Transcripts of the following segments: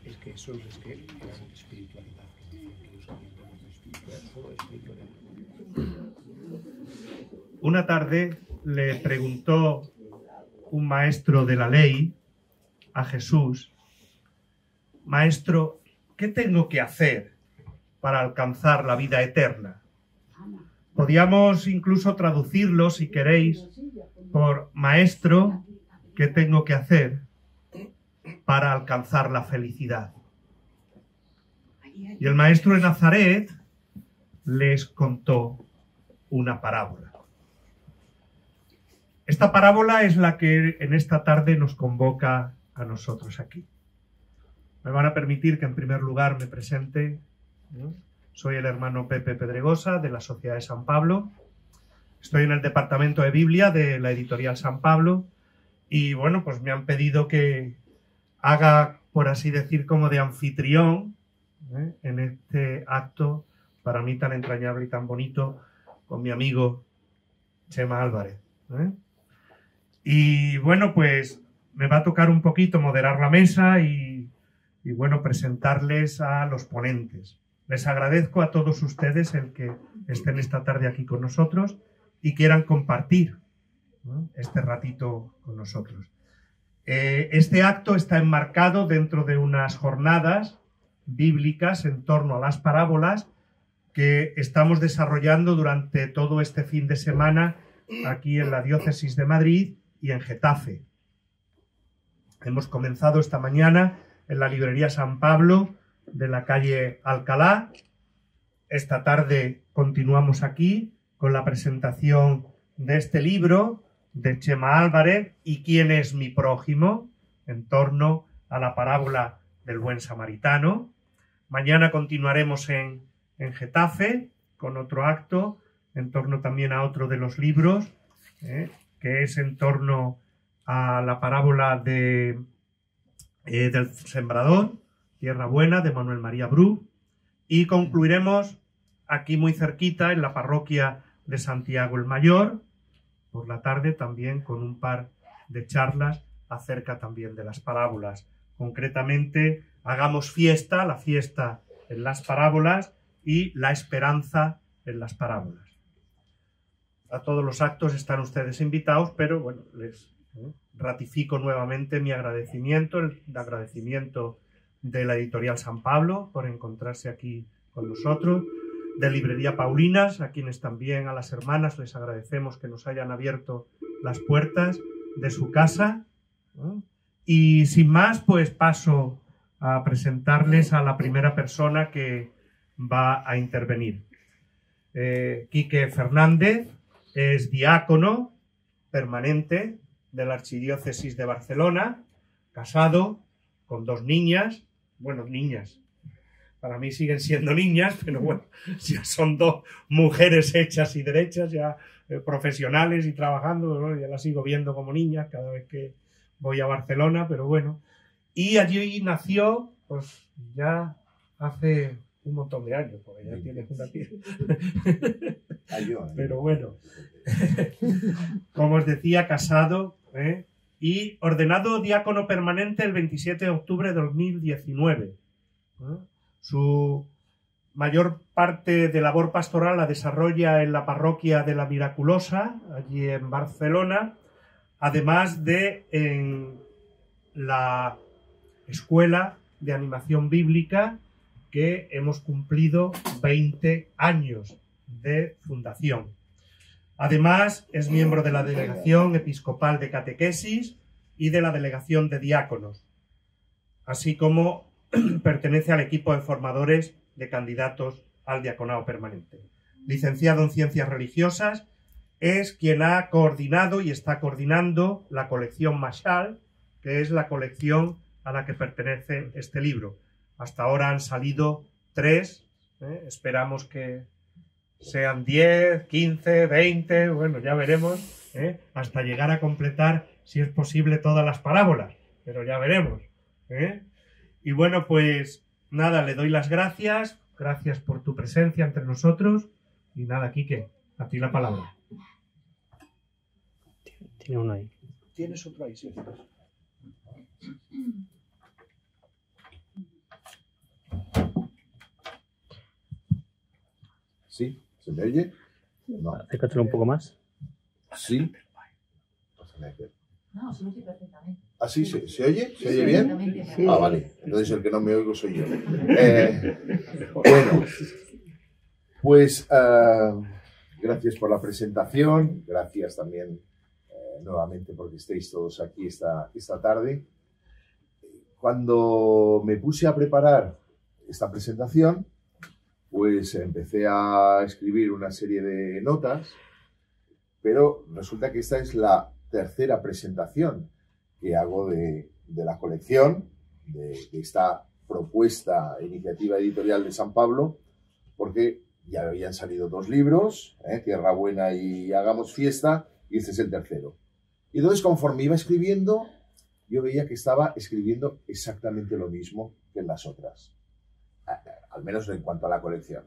Es que eso es que es espiritualidad. Que dicen que ellos habían espiritual, solo espiritualidad. Una tarde le preguntó un maestro de la ley a Jesús: Maestro, ¿qué tengo que hacer para alcanzar la vida eterna? Podríamos incluso traducirlo, si queréis, por: Maestro, ¿qué tengo que hacer para alcanzar la felicidad? Y el maestro de Nazaret les contó una parábola. Esta parábola es la que en esta tarde nos convoca a nosotros aquí. Me van a permitir que en primer lugar me presente. Soy el hermano Pepe Pedregosa, de la Sociedad de San Pablo. Estoy en el departamento de Biblia de la editorial San Pablo y bueno, pues me han pedido que haga, por así decir, como de anfitrión en este acto para mí tan entrañable y tan bonito con mi amigo Chema Álvarez. Y bueno, pues me va a tocar un poquito moderar la mesa y bueno, presentarles a los ponentes. Les agradezco a todos ustedes el que estén esta tarde aquí con nosotros y quieran compartir este ratito con nosotros. Este acto está enmarcado dentro de unas jornadas bíblicas en torno a las parábolas que estamos desarrollando durante todo este fin de semana aquí en la Diócesis de Madrid y en Getafe. Hemos comenzado esta mañana en la librería San Pablo de la calle Alcalá. Esta tarde continuamos aquí con la presentación de este libro de Chema Álvarez, ¿Y quién es mi prójimo?, en torno a la parábola del buen samaritano. Mañana continuaremos en Getafe con otro acto en torno también a otro de los libros, que es en torno a la parábola del sembrador, Tierra Buena, de Manuel María Bru, y concluiremos aquí muy cerquita en la parroquia de Santiago el Mayor por la tarde también con un par de charlas acerca también de las parábolas. Concretamente, hagamos fiesta, la fiesta en las parábolas y la esperanza en las parábolas. A todos los actos están ustedes invitados, pero bueno, les ratifico nuevamente mi agradecimiento, el agradecimiento de la editorial San Pablo por encontrarse aquí con nosotros, de Librería Paulinas, a quienes también, a las hermanas, les agradecemos que nos hayan abierto las puertas de su casa. Y sin más, pues paso a presentarles a la primera persona que va a intervenir. Quique Fernández es diácono permanente de la Archidiócesis de Barcelona, casado con 2 niñas, bueno, niñas, para mí siguen siendo niñas, pero bueno, ya son 2 mujeres hechas y derechas, ya profesionales y trabajando, ¿no? Ya las sigo viendo como niñas cada vez que voy a Barcelona, pero bueno. Y allí nació, pues ya hace un montón de años, porque ya tienes una tía. Pero bueno, como os decía, casado, y ordenado diácono permanente el 27 de octubre de 2019. Su mayor parte de labor pastoral la desarrolla en la parroquia de la Miraculosa, allí en Barcelona, además de en la escuela de animación bíblica que hemos cumplido 20 años de fundación. Además, es miembro de la Delegación Episcopal de Catequesis y de la Delegación de Diáconos, así como pertenece al equipo de formadores de candidatos al diaconado permanente. Licenciado en Ciencias Religiosas, es quien ha coordinado y está coordinando la colección Mashal, que es la colección a la que pertenece este libro. Hasta ahora han salido 3, esperamos que sean 10, 15, 20, bueno, ya veremos, hasta llegar a completar, si es posible, todas las parábolas, pero ya veremos. Y bueno, pues nada, le doy las gracias por tu presencia entre nosotros, y nada, Quique, a ti la palabra. Tiene uno ahí. ¿Tienes otro ahí? Sí. ¿Sí? ¿Se me oye? No. Acércatelo un poco más. ¿Sí? No, se oye perfectamente. ¿Ah, sí? ¿Se oye? ¿Se oye bien? Sí. Ah, vale. Entonces el que no me oigo soy yo. Bueno, pues gracias por la presentación. Gracias también nuevamente porque estéis todos aquí esta tarde. Cuando me puse a preparar esta presentación, pues empecé a escribir una serie de notas, pero resulta que esta es la tercera presentación que hago de la colección, de esta propuesta, iniciativa editorial de San Pablo, porque ya habían salido 2 libros, Tierra Buena y Hagamos Fiesta, y este es el tercero. Y entonces, conforme iba escribiendo, yo veía que estaba escribiendo exactamente lo mismo que en las otras, al menos en cuanto a la colección.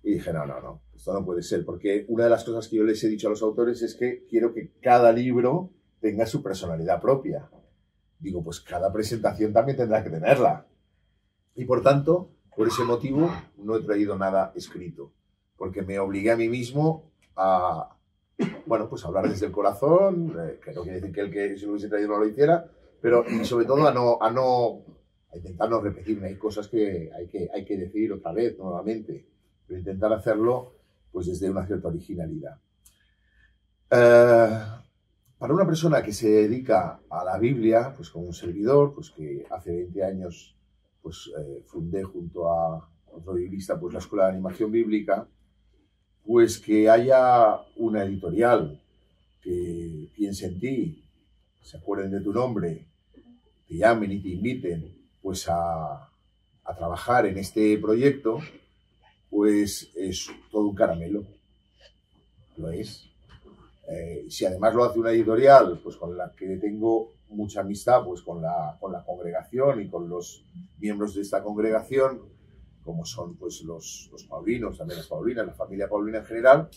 Y dije, no, esto no puede ser, porque una de las cosas que yo les he dicho a los autores es que quiero que cada libro tenga su personalidad propia. Digo, pues cada presentación también tendrá que tenerla. Y por tanto, por ese motivo, no he traído nada escrito, porque me obligué a mí mismo a, bueno, pues hablar desde el corazón, que no quiere decir que el que si lo hubiese traído no lo hiciera, pero y sobre todo a intentar no repetirme. Hay cosas que hay que decir otra vez, nuevamente, pero intentar hacerlo pues desde una cierta originalidad. Para una persona que se dedica a la Biblia, pues como un servidor, pues que hace 20 años pues fundé junto a otro biblista pues la Escuela de Animación Bíblica, pues que haya una editorial que piense en ti, se acuerden de tu nombre, te llamen y te inviten pues a trabajar en este proyecto, pues es todo un caramelo. Lo es. Si además lo hace una editorial, pues con la que tengo mucha amistad, pues con la congregación y con los miembros de esta congregación, como son pues los paulinos, también las paulinas, la familia paulina en general,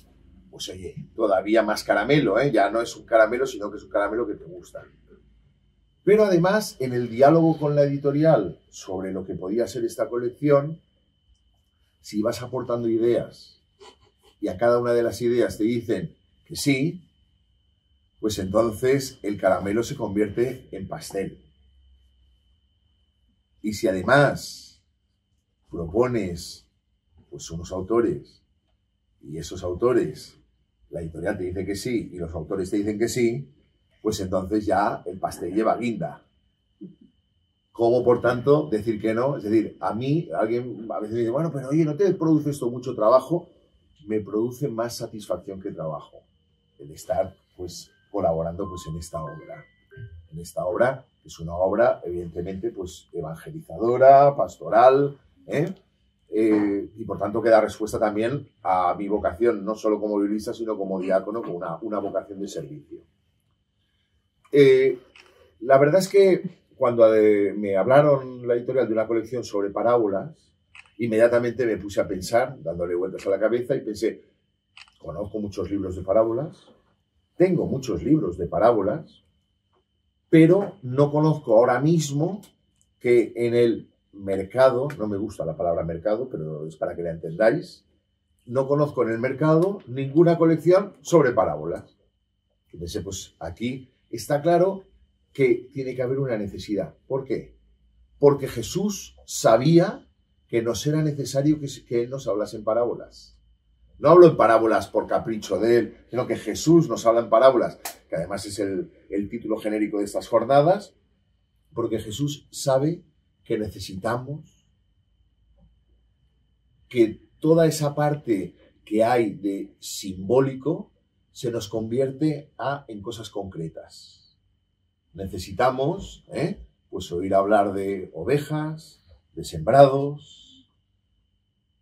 pues oye, todavía más caramelo, ya no es un caramelo, sino que es un caramelo que te gusta. Pero además, en el diálogo con la editorial sobre lo que podía ser esta colección, si vas aportando ideas y a cada una de las ideas te dicen que sí, pues entonces el caramelo se convierte en pastel. Y si además propones pues unos autores y esos autores, la editorial te dice que sí y los autores te dicen que sí, pues entonces ya el pastel lleva guinda. ¿Cómo, por tanto, decir que no? Es decir, a mí, alguien a veces me dice, bueno, pero oye, ¿no te produce esto mucho trabajo? Me produce más satisfacción que trabajo el estar, pues, colaborando, pues, en esta obra. En esta obra, que es una obra, evidentemente, pues, evangelizadora, pastoral, y por tanto que da respuesta también a mi vocación, no solo como biblista, sino como diácono, con una vocación de servicio. La verdad es que cuando me hablaron la editorial de una colección sobre parábolas, inmediatamente me puse a pensar, dándole vueltas a la cabeza, y pensé, conozco muchos libros de parábolas, tengo muchos libros de parábolas, pero no conozco ahora mismo que en el mercado, no me gusta la palabra mercado, pero es para que la entendáis, no conozco en el mercado ninguna colección sobre parábolas. Y pensé, pues aquí está claro que tiene que haber una necesidad. ¿Por qué? Porque Jesús sabía que nos era necesario que Él nos hablase en parábolas. No hablo en parábolas por capricho de Él, sino que Jesús nos habla en parábolas, que además es el título genérico de estas jornadas, porque Jesús sabe que necesitamos que toda esa parte que hay de simbólico se nos convierte en cosas concretas. Necesitamos pues oír hablar de ovejas, de sembrados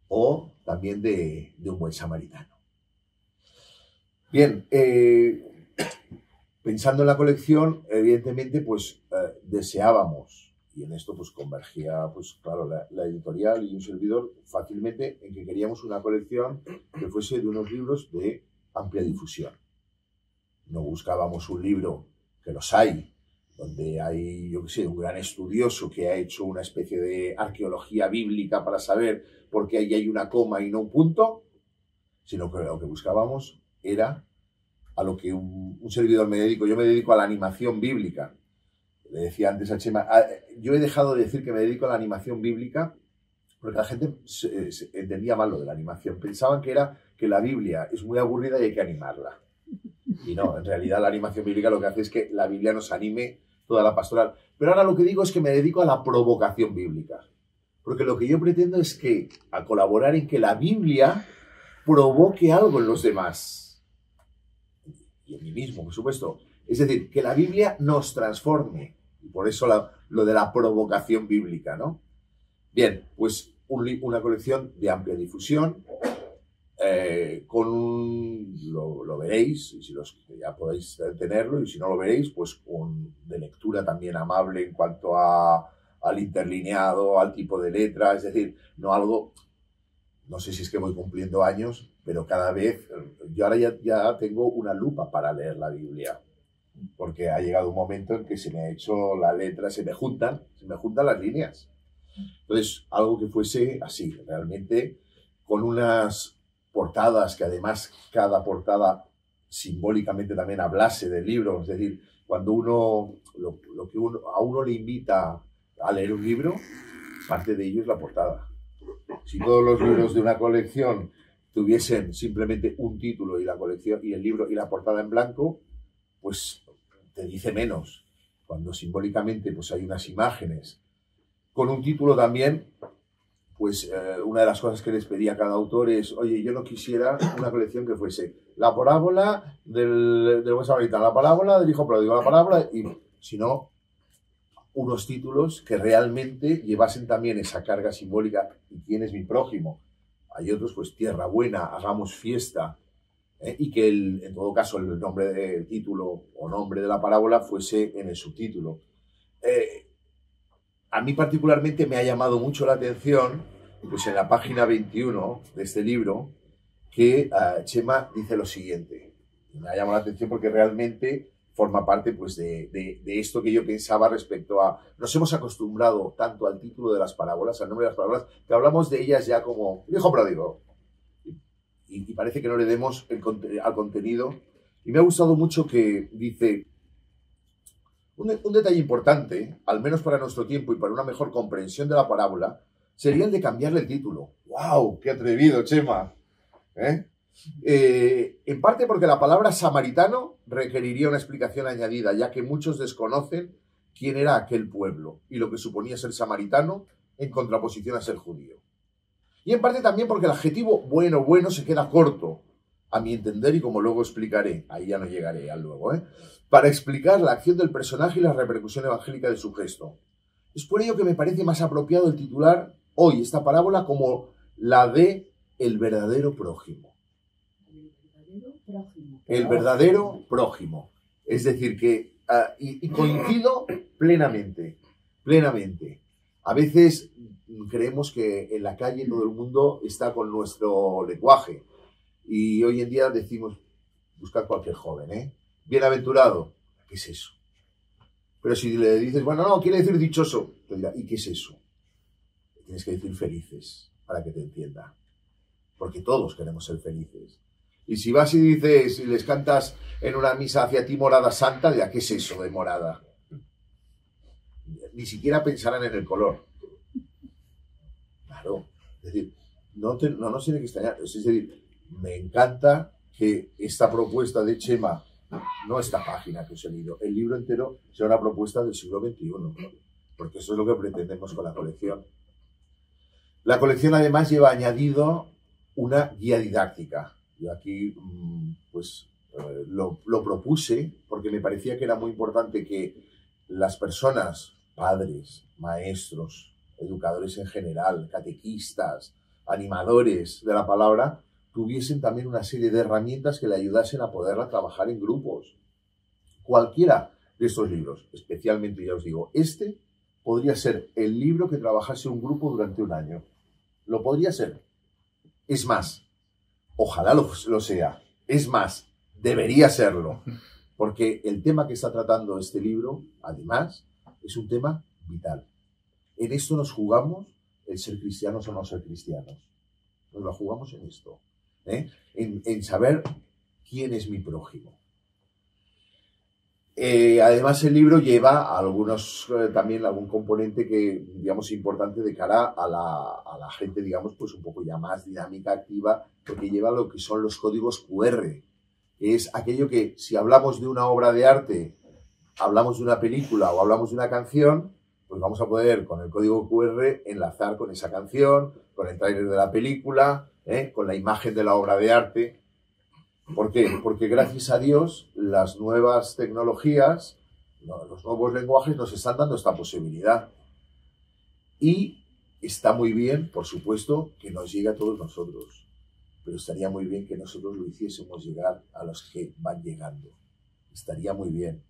o también de un buen samaritano. Bien, pensando en la colección, evidentemente pues deseábamos, y en esto pues convergía pues claro la editorial y un servidor fácilmente en que queríamos una colección que fuese de unos libros de amplia difusión. No buscábamos un libro, que los hay, donde hay, yo qué sé, un gran estudioso que ha hecho una especie de arqueología bíblica para saber por qué ahí hay una coma y no un punto, sino que lo que buscábamos era a lo que un servidor me dedico. Yo me dedico a la animación bíblica. Le decía antes a Chema, yo he dejado de decir que me dedico a la animación bíblica porque la gente se entendía mal lo de la animación. Pensaban que era que la Biblia es muy aburrida y hay que animarla. Y no, en realidad la animación bíblica lo que hace es que la Biblia nos anime toda la pastoral. Pero ahora lo que digo es que me dedico a la provocación bíblica. Porque lo que yo pretendo es que, a colaborar en que la Biblia provoque algo en los demás. Y en mí mismo, por supuesto. Es decir, que la Biblia nos transforme. Y por eso lo de la provocación bíblica, ¿no? Bien, pues una colección de amplia difusión, lo veréis, y si ya podéis tenerlo, y si no lo veréis, pues de lectura también amable en cuanto al interlineado, al tipo de letra, es decir, no algo, no sé si es que voy cumpliendo años, pero cada vez, yo ahora ya tengo una lupa para leer la Biblia, porque ha llegado un momento en que se me ha hecho la letra, se me juntan las líneas. Entonces, algo que fuese así, realmente, con unas portadas que además cada portada simbólicamente también hablase del libro, es decir, cuando lo que a uno le invita a leer un libro, parte de ello es la portada. Si todos los libros de una colección tuviesen simplemente un título y la colección y el libro y la portada en blanco, pues te dice menos. Cuando simbólicamente pues hay unas imágenes con un título también, pues una de las cosas que les pedí a cada autor es, oye, yo no quisiera una colección que fuese la parábola del buen samaritano, la parábola del hijo pródigo, la parábola, y sino unos títulos que realmente llevasen también esa carga simbólica. ¿Y quién es mi prójimo? Hay otros, pues Tierra Buena, Hagamos Fiesta, y que en todo caso el nombre del título o nombre de la parábola fuese en el subtítulo. A mí particularmente me ha llamado mucho la atención, pues en la página 21 de este libro, que Chema dice lo siguiente. Me ha llamado la atención porque realmente forma parte pues de esto que yo pensaba respecto a... Nos hemos acostumbrado tanto al título de las parábolas, al nombre de las parábolas, que hablamos de ellas ya como hijo pródigo. Y parece que no le demos al contenido. Y me ha gustado mucho que dice... Un detalle importante, al menos para nuestro tiempo y para una mejor comprensión de la parábola, sería el de cambiarle el título. ¡Wow! ¡Qué atrevido, Chema! En parte porque la palabra samaritano requeriría una explicación añadida, ya que muchos desconocen quién era aquel pueblo y lo que suponía ser samaritano en contraposición a ser judío. Y en parte también porque el adjetivo bueno se queda corto, a mi entender, y como luego explicaré, ahí ya no llegaré al luego, para explicar la acción del personaje y la repercusión evangélica de su gesto. Es por ello que me parece más apropiado el titular hoy esta parábola como la de el verdadero prójimo. El verdadero prójimo. Es decir, que, y coincido plenamente. A veces creemos que en la calle todo el mundo está con nuestro lenguaje. Y hoy en día decimos, buscar cualquier joven, Bienaventurado, ¿qué es eso? Pero si le dices, bueno, no, quiere decir dichoso, te dirá, ¿y qué es eso? Tienes que decir felices, para que te entienda. Porque todos queremos ser felices. Y si vas y dices, y les cantas en una misa hacia ti morada santa, dirá, ¿qué es eso de morada? Ni siquiera pensarán en el color. Claro, es decir, no nos tiene que extrañar. Es decir, me encanta que esta propuesta de Chema, no esta página que os he leído, el libro entero sea una propuesta del siglo XXI, porque eso es lo que pretendemos con la colección. La colección además lleva añadido una guía didáctica. Yo aquí pues lo propuse porque me parecía que era muy importante que las personas, padres, maestros, educadores en general, catequistas, animadores de la palabra, tuviesen también una serie de herramientas que le ayudasen a poderla trabajar en grupos. Cualquiera de estos libros, especialmente, ya os digo, este podría ser el libro que trabajase un grupo durante un año. Lo podría ser. Es más, ojalá lo sea. Es más, debería serlo. Porque el tema que está tratando este libro, además, es un tema vital. En esto nos jugamos el ser cristianos o no ser cristianos. Nos la jugamos en esto. en saber quién es mi prójimo. Además, el libro lleva también algún componente que, digamos, importante de cara a la gente, digamos, pues un poco ya más dinámica, activa, porque lleva lo que son los códigos QR, que es aquello que, si hablamos de una obra de arte, hablamos de una película o hablamos de una canción, pues vamos a poder, con el código QR, enlazar con esa canción, con el tráiler de la película, con la imagen de la obra de arte. ¿Por qué? Porque gracias a Dios las nuevas tecnologías, los nuevos lenguajes nos están dando esta posibilidad. Y está muy bien, por supuesto, que nos llegue a todos nosotros. Pero estaría muy bien que nosotros lo hiciésemos llegar a los que van llegando. Estaría muy bien.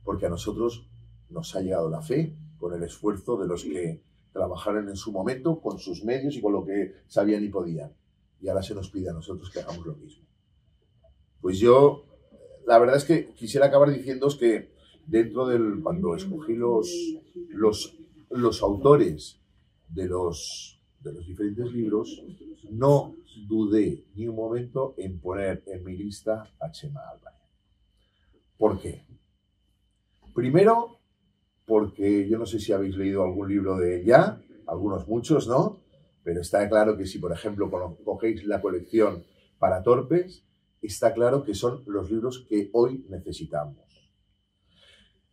Porque a nosotros nos ha llegado la fe con el esfuerzo de los que trabajaron en su momento, con sus medios y con lo que sabían y podían. Y ahora se nos pide a nosotros que hagamos lo mismo. Pues yo, la verdad es que quisiera acabar diciéndoos que cuando escogí los autores de los diferentes libros, no dudé ni un momento en poner en mi lista a Chema Álvarez. ¿Por qué? Primero, porque yo no sé si habéis leído algún libro de ella, algunos muchos, ¿no? Pero está claro que si, por ejemplo, cogéis la colección Para Torpes, está claro que son los libros que hoy necesitamos.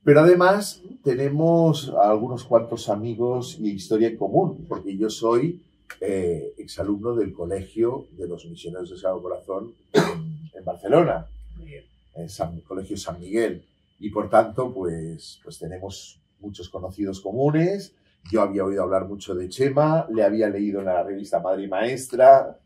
Pero además tenemos algunos cuantos amigos y historia en común, porque yo soy exalumno del Colegio de los Misioneros del Sagrado Corazón en Barcelona, en Colegio San Miguel, y por tanto pues tenemos muchos conocidos comunes. Yo había oído hablar mucho de Chema, le había leído en la revista Madre y Maestra,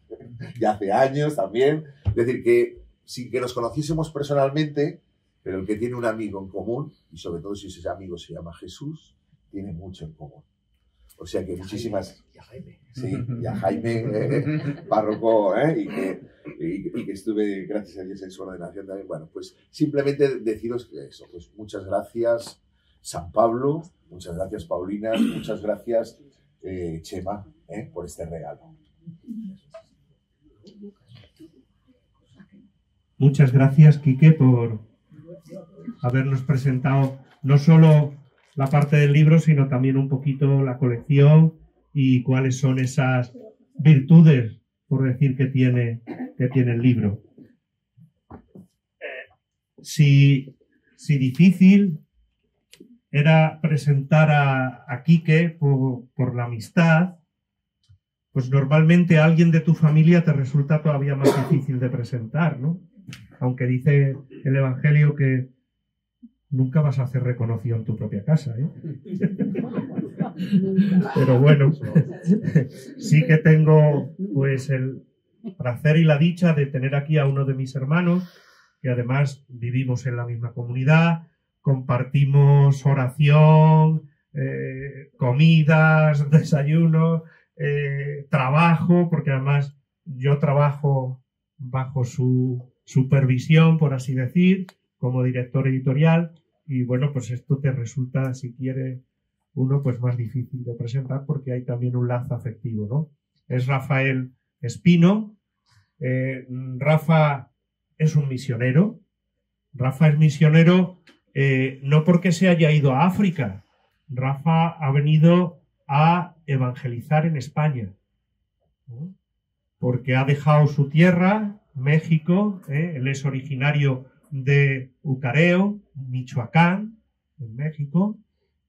ya hace años también. Es decir, que sin que nos conociésemos personalmente, pero el que tiene un amigo en común, y sobre todo si ese amigo se llama Jesús, tiene mucho en común. O sea que muchísimas... Y a Jaime. Sí, y a Jaime, párroco, y que estuve, gracias a Dios, en su ordenación también. Bueno, pues simplemente deciros que eso, pues muchas gracias, San Pablo, muchas gracias, Paulina, muchas gracias, Chema, por este regalo. Muchas gracias, Quique, por habernos presentado no solo la parte del libro, sino también un poquito la colección y cuáles son esas virtudes, por decir, que tiene el libro. Si difícil era presentar a Quique por la amistad, pues normalmente a alguien de tu familia te resulta todavía más difícil de presentar, ¿no? Aunque dice el Evangelio que nunca vas a hacer reconocido en tu propia casa, ¿eh? Pero bueno, sí que tengo pues el placer y la dicha de tener aquí a uno de mis hermanos, que además vivimos en la misma comunidad, compartimos oración, comidas, desayunos, trabajo, porque además yo trabajo bajo su supervisión, por así decir, como director editorial, y bueno, pues esto te resulta, si quiere uno, pues más difícil de presentar porque hay también un lazo afectivo, ¿no? Es Rafael Espino. Rafa es un misionero. Rafa es misionero no porque se haya ido a África. Rafa ha venido a evangelizar en España, ¿no? Porque ha dejado su tierra, México, él es originario de Ucareo, Michoacán, en México,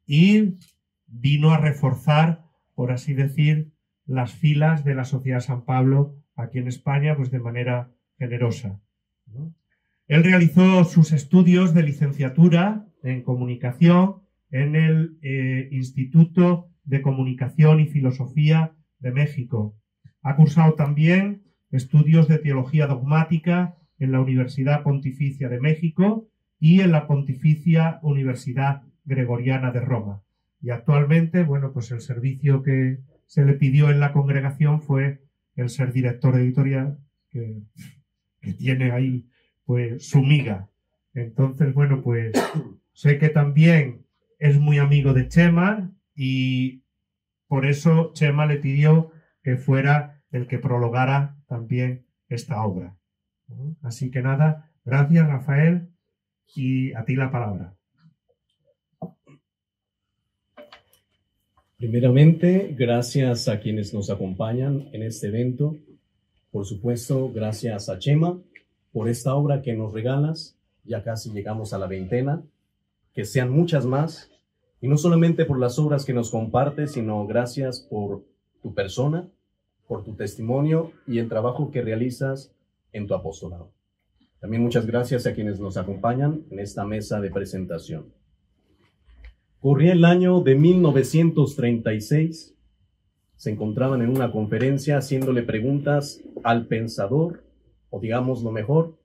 y vino a reforzar, por así decir, las filas de la Sociedad San Pablo aquí en España, pues de manera generosa, ¿no? Él realizó sus estudios de licenciatura en comunicación en el Instituto de Comunicación y Filosofía de México. Ha cursado también estudios de teología dogmática en la Universidad Pontificia de México y en la Pontificia Universidad Gregoriana de Roma. Y actualmente, bueno, pues el servicio que se le pidió en la congregación fue el ser director editorial, que tiene ahí pues su miga. Entonces, bueno, pues sé que también es muy amigo de Chema y por eso Chema le pidió que fuera el que prologara también esta obra. Así que nada, gracias Rafael, y a ti la palabra. Primeramente, gracias a quienes nos acompañan en este evento. Por supuesto, gracias a Chema por esta obra que nos regalas. Ya casi llegamos a la 20, que sean muchas más. Y no solamente por las obras que nos compartes, sino gracias por tu persona, por tu testimonio y el trabajo que realizas en tu apostolado. También muchas gracias a quienes nos acompañan en esta mesa de presentación. Corría el año de 1936. Se encontraban en una conferencia haciéndole preguntas al pensador, o digamos lo mejor,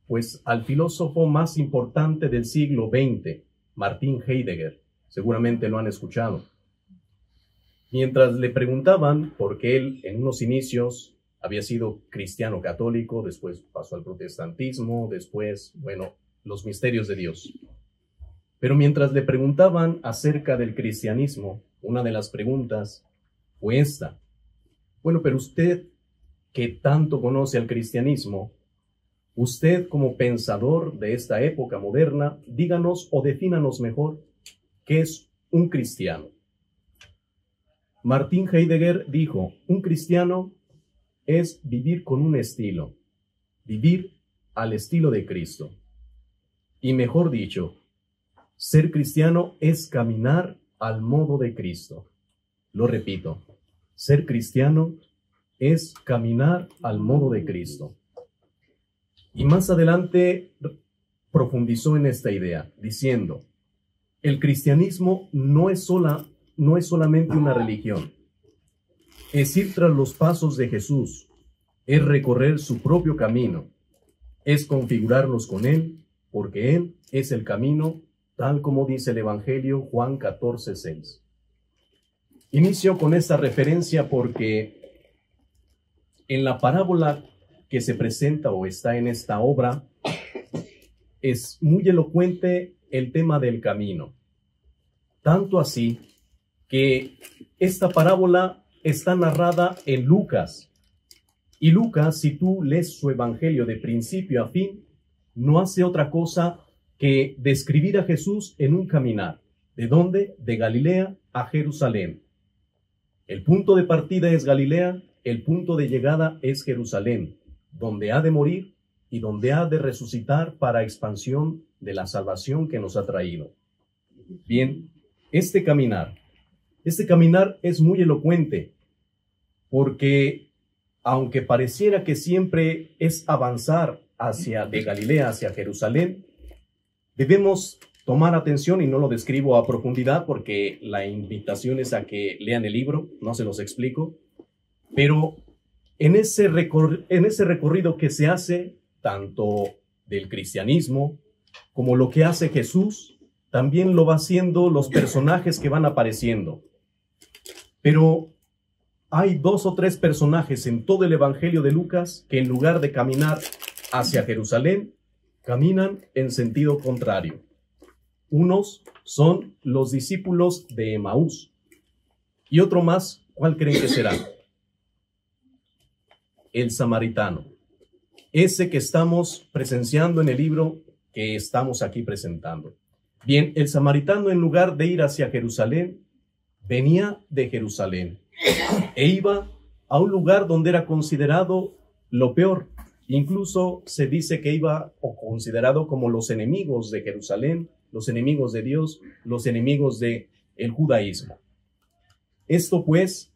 pues al filósofo más importante del siglo XX, Martin Heidegger. Seguramente lo han escuchado. Mientras le preguntaban, porque él en unos inicios había sido cristiano católico, después pasó al protestantismo, después, los misterios de Dios. Pero mientras le preguntaban acerca del cristianismo, una de las preguntas fue esta. Bueno, pero usted, que tanto conoce al cristianismo, usted como pensador de esta época moderna, díganos o defínanos mejor qué es un cristiano. Martin Heidegger dijo, un cristiano es vivir con un estilo, vivir al estilo de Cristo. Y mejor dicho, ser cristiano es caminar al modo de Cristo. Lo repito, ser cristiano es caminar al modo de Cristo. Y más adelante profundizó en esta idea, diciendo, el cristianismo no es solamente una religión, es ir tras los pasos de Jesús, es recorrer su propio camino, es configurarnos con Él, porque Él es el camino, tal como dice el Evangelio Juan 14:6. Inicio con esta referencia porque en la parábola que se presenta o está en esta obra, es muy elocuente el tema del camino. Tanto así que esta parábola está narrada en Lucas. Y Lucas, si tú lees su evangelio de principio a fin, no hace otra cosa que describir a Jesús en un caminar. ¿De dónde? De Galilea a Jerusalén. El punto de partida es Galilea, el punto de llegada es Jerusalén, donde ha de morir y donde ha de resucitar para expansión de la salvación que nos ha traído. Bien, este caminar es muy elocuente, porque aunque pareciera que siempre es avanzar de Galilea hacia Jerusalén, debemos tomar atención, y no lo describo a profundidad porque la invitación es a que lean el libro, no se los explico, pero en ese recorrido que se hace, tanto del cristianismo como lo que hace Jesús, también lo va haciendo los personajes que van apareciendo. Pero hay 2 o 3 personajes en todo el Evangelio de Lucas que en lugar de caminar hacia Jerusalén, caminan en sentido contrario. Unos son los discípulos de Emaús y otro más, ¿cuál creen que será? El samaritano, ese que estamos presenciando en el libro que estamos aquí presentando. Bien, el samaritano, en lugar de ir hacia Jerusalén, venía de Jerusalén e iba a un lugar donde era considerado lo peor. Incluso se dice que iba considerado como los enemigos de Jerusalén, los enemigos de Dios, los enemigos del judaísmo. Esto pues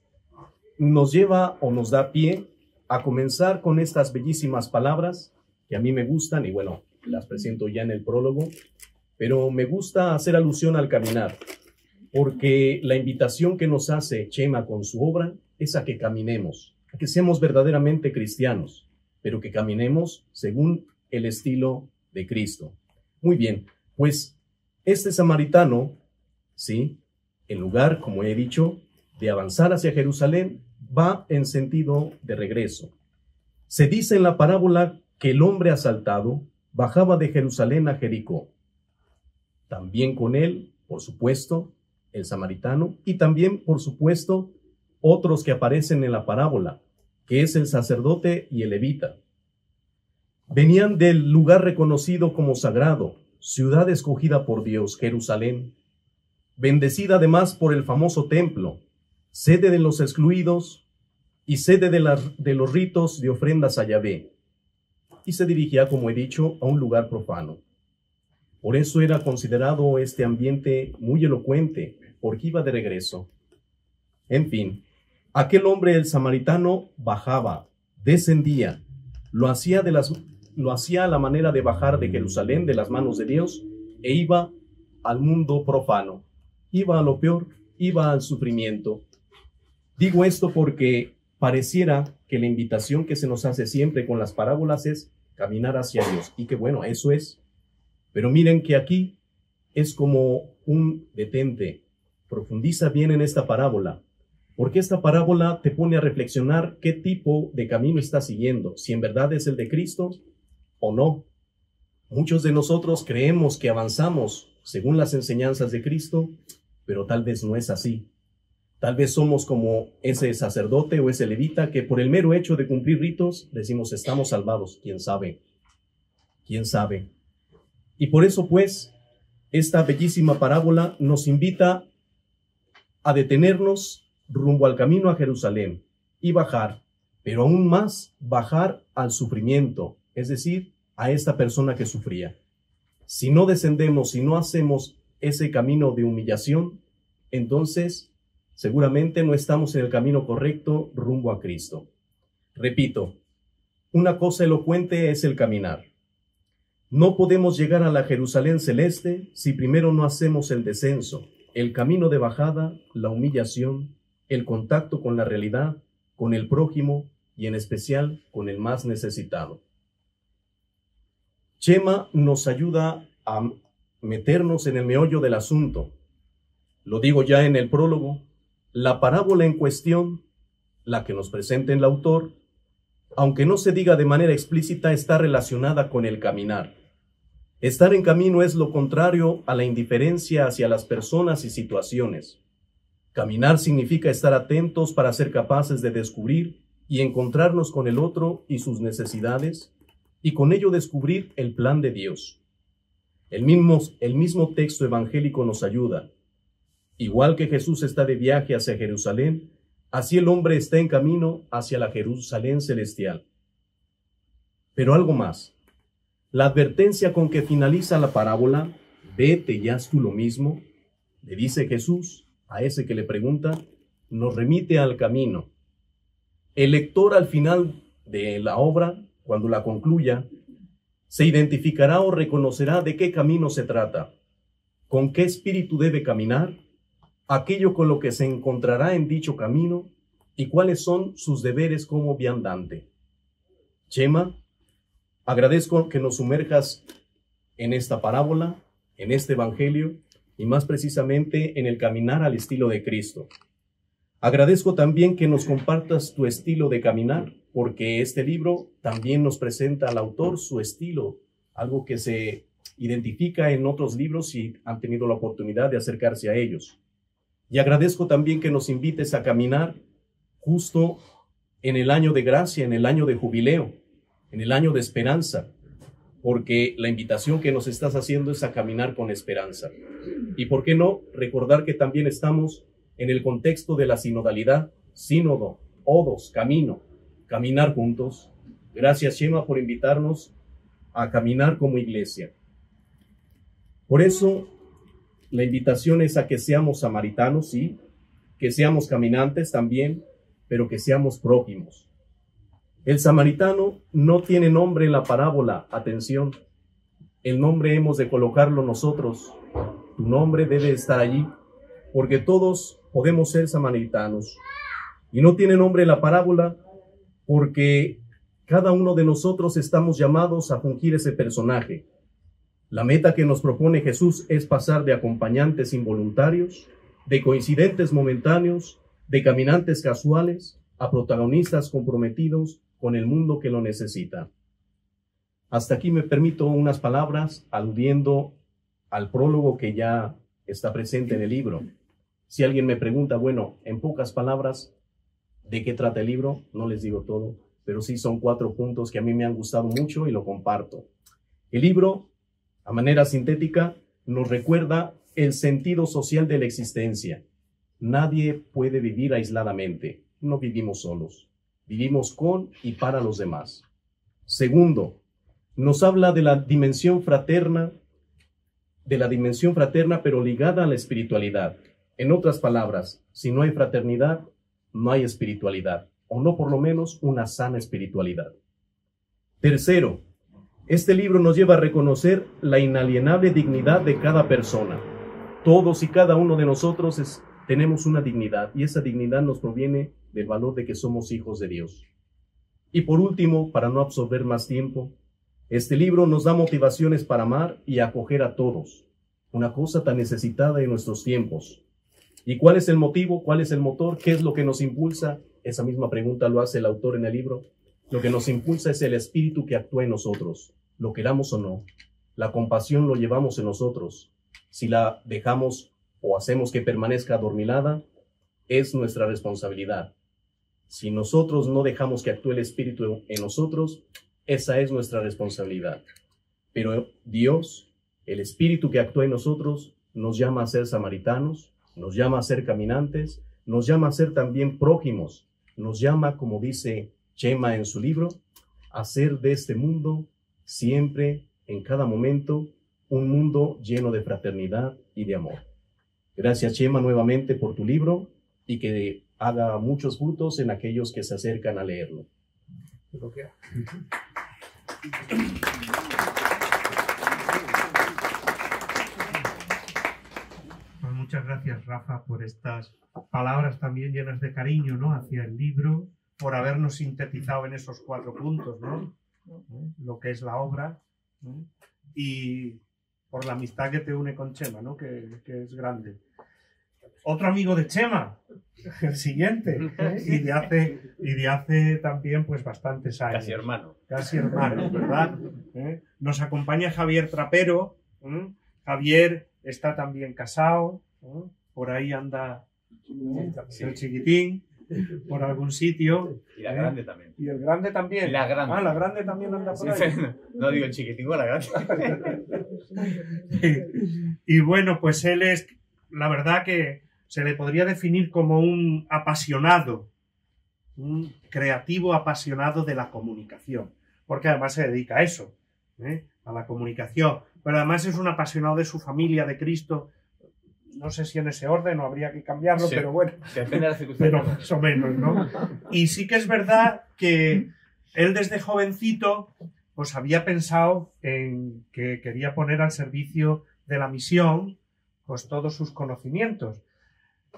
nos lleva o nos da pie a comenzar con estas bellísimas palabras que a mí me gustan y las presento ya en el prólogo, pero me gusta hacer alusión al caminar, porque la invitación que nos hace Chema con su obra es a que caminemos, a que seamos verdaderamente cristianos, pero que caminemos según el estilo de Cristo. Muy bien, pues este samaritano, ¿sí?, en lugar, como he dicho, de avanzar hacia Jerusalén, va en sentido de regreso. Se dice en la parábola que el hombre asaltado bajaba de Jerusalén a Jericó. También con él, por supuesto, el samaritano, y también, por supuesto, otros que aparecen en la parábola, que es el sacerdote y el levita. Venían del lugar reconocido como sagrado, ciudad escogida por Dios, Jerusalén, bendecida además por el famoso templo, sede de los excluidos y sede de los ritos de ofrendas a Yahvé, y se dirigía, como he dicho, a un lugar profano. Por eso era considerado este ambiente muy elocuente, porque iba de regreso. En fin, aquel hombre, el samaritano, bajaba, descendía, lo hacía a la manera de bajar de Jerusalén, de las manos de Dios, e iba al mundo profano, iba a lo peor, iba al sufrimiento. Digo esto porque pareciera que la invitación que se nos hace siempre con las parábolas es caminar hacia Dios, y que bueno, eso es. Pero miren que aquí es como un detente, profundiza bien en esta parábola, porque esta parábola te pone a reflexionar qué tipo de camino estás siguiendo, si en verdad es el de Cristo o no. Muchos de nosotros creemos que avanzamos según las enseñanzas de Cristo, pero tal vez no es así. Tal vez somos como ese sacerdote o ese levita que por el mero hecho de cumplir ritos decimos estamos salvados. ¿Quién sabe? ¿Quién sabe? Y por eso pues esta bellísima parábola nos invita a detenernos rumbo al camino a Jerusalén y bajar, pero aún más bajar al sufrimiento, es decir, a esta persona que sufría. Si no descendemos, si no hacemos ese camino de humillación, entonces seguramente no estamos en el camino correcto rumbo a Cristo. Repito, una cosa elocuente es el caminar. No podemos llegar a la Jerusalén celeste si primero no hacemos el descenso, el camino de bajada, la humillación, el contacto con la realidad, con el prójimo y en especial con el más necesitado. Chema nos ayuda a meternos en el meollo del asunto. Lo digo ya en el prólogo, la parábola en cuestión, la que nos presenta el autor, aunque no se diga de manera explícita, está relacionada con el caminar. Estar en camino es lo contrario a la indiferencia hacia las personas y situaciones. Caminar significa estar atentos para ser capaces de descubrir y encontrarnos con el otro y sus necesidades, y con ello descubrir el plan de Dios. El mismo texto evangélico nos ayuda. Igual que Jesús está de viaje hacia Jerusalén, así el hombre está en camino hacia la Jerusalén celestial. Pero algo más. La advertencia con que finaliza la parábola, vete y haz tú lo mismo, le dice Jesús a ese que le pregunta, nos remite al camino. El lector al final de la obra, cuando la concluya, se identificará o reconocerá de qué camino se trata, con qué espíritu debe caminar, aquello con lo que se encontrará en dicho camino y cuáles son sus deberes como viandante. Chema, agradezco que nos sumerjas en esta parábola, en este evangelio y más precisamente en el caminar al estilo de Cristo. Agradezco también que nos compartas tu estilo de caminar, porque este libro también nos presenta al autor su estilo, algo que se identifica en otros libros si han tenido la oportunidad de acercarse a ellos. Y agradezco también que nos invites a caminar justo en el año de gracia, en el año de jubileo, en el año de esperanza, porque la invitación que nos estás haciendo es a caminar con esperanza. Y por qué no recordar que también estamos en el contexto de la sinodalidad, sínodo, odos, camino, caminar juntos. Gracias, Chema, por invitarnos a caminar como iglesia. Por eso, la invitación es a que seamos samaritanos, sí, que seamos caminantes también, pero que seamos prójimos. El samaritano no tiene nombre en la parábola, atención. El nombre hemos de colocarlo nosotros. Tu nombre debe estar allí, porque todos podemos ser samaritanos. Y no tiene nombre en la parábola porque cada uno de nosotros estamos llamados a fungir ese personaje. La meta que nos propone Jesús es pasar de acompañantes involuntarios, de coincidentes momentáneos, de caminantes casuales, a protagonistas comprometidos con el mundo que lo necesita. Hasta aquí me permito unas palabras aludiendo al prólogo que ya está presente en el libro. Si alguien me pregunta, bueno, en pocas palabras, ¿de qué trata el libro? No les digo todo, pero sí son 4 puntos que a mí me han gustado mucho y lo comparto. El libro, a manera sintética, nos recuerda el sentido social de la existencia. Nadie puede vivir aisladamente, no vivimos solos, vivimos con y para los demás. Segundo, nos habla de la dimensión fraterna, pero ligada a la espiritualidad. En otras palabras, si no hay fraternidad, no hay espiritualidad, o no por lo menos una sana espiritualidad. Tercero, este libro nos lleva a reconocer la inalienable dignidad de cada persona. Todos y cada uno de nosotros tenemos una dignidad, y esa dignidad nos proviene del valor de que somos hijos de Dios. Y por último, para no absorber más tiempo, este libro nos da motivaciones para amar y acoger a todos, una cosa tan necesitada en nuestros tiempos. ¿Y cuál es el motivo? ¿Cuál es el motor? ¿Qué es lo que nos impulsa? Esa misma pregunta lo hace el autor en el libro. Lo que nos impulsa es el espíritu que actúa en nosotros, lo queramos o no. La compasión lo llevamos en nosotros. Si la dejamos o hacemos que permanezca adormilada, es nuestra responsabilidad. Si nosotros no dejamos que actúe el espíritu en nosotros, esa es nuestra responsabilidad. Pero Dios, el espíritu que actúa en nosotros, nos llama a ser samaritanos, nos llama a ser caminantes, nos llama a ser también prójimos, nos llama, como dice Chema en su libro, a hacer de este mundo siempre, en cada momento, un mundo lleno de fraternidad y de amor. Gracias, Chema, nuevamente por tu libro y que haga muchos frutos en aquellos que se acercan a leerlo. Pues muchas gracias, Rafa, por estas palabras también llenas de cariño, ¿no?, hacia el libro, por habernos sintetizado en esos 4 puntos, ¿no?, lo que es la obra, ¿no?, y por la amistad que te une con Chema, ¿no?, que es grande. Otro amigo de Chema, el siguiente, y de hace también pues bastantes años. Casi hermano, ¿verdad? Nos acompaña Javier Trapero. Javier está también casado, por ahí anda el chiquitín, por algún sitio. Y la grande también. Y el grande también. Y la grande. Ah, la grande también anda por ahí. No digo el chiquitín, la grande. Y bueno, pues él es, la verdad que se le podría definir como un apasionado, un creativo apasionado de la comunicación, porque además se dedica a eso, a la comunicación. Pero además es un apasionado de su familia, de Cristo. No sé si en ese orden o habría que cambiarlo, sí, pero bueno. Depende de la circunstancia. Pero más o menos, ¿no? Y sí que es verdad que él desde jovencito pues había pensado en que quería poner al servicio de la misión pues todos sus conocimientos.